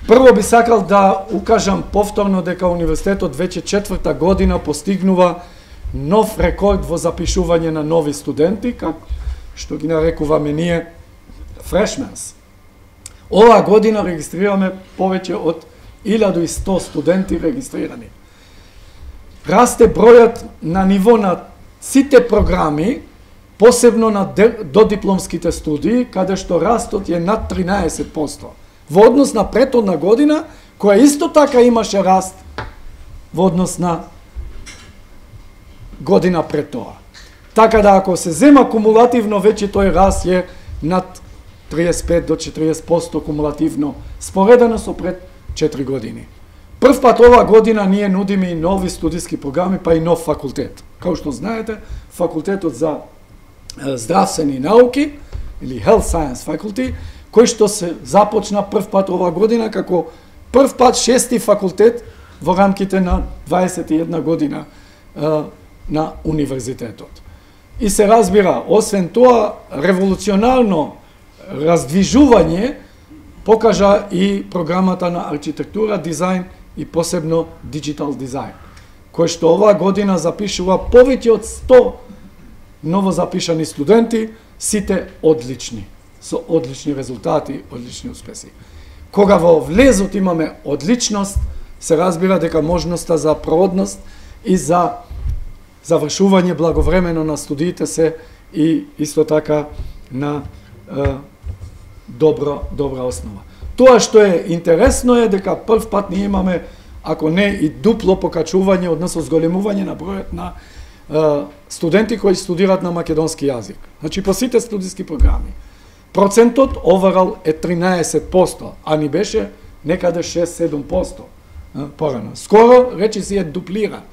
Прво би сакал да укажам повторно дека универзитетот веќе 4-та година постигнува нов рекорд во запишување на нови студенти, како што ги нарекуваме ние freshmen. Оваа година регистрираме повеќе од 1100 студенти регистрирани. Расте бројот на ниво на сите програми, посебно на додипломските студии, каде што растот е над 13%. Во однос на претhodна година, која исто така имаше раст во однос на година пред тоа. Така да ако се зема кумулативно, веќе тој раст е над 35 до 40% кумулативно, споредено со пред 4 години. Прв пат оваа година ние нудиме и нови студиски програми, па и нов факултет. Као што знаете, факултетот за здравствени науки, или Health Science Faculty, кој што се започна прв пат оваа година, како прв пат 6-ти факултет во рамките на 21 година на универзитетот. И се разбира, освен тоа, револуционарно раздвижување покажа и програмата на архитектура, дизајн и посебно диджитал дизајн, кој што оваа година запишува повеќе од 100 новозапишани студенти, сите одлични, со одлични резултати, одлични успеси. Кога во влезот имаме одличност, се разбира дека можноста за проводност и за завршување благовремено на студиите се и исто така на добра основа. Тоа што е интересно е дека прв пат ние имаме, ако не и дупло покачување, односно зголемување на бројот на студенти кои студираат на македонски јазик. Значи по сите студиски програми. Процентот overall е 13%, а ни беше некаде 6-7% порано. Скоро речиси е дуплиран.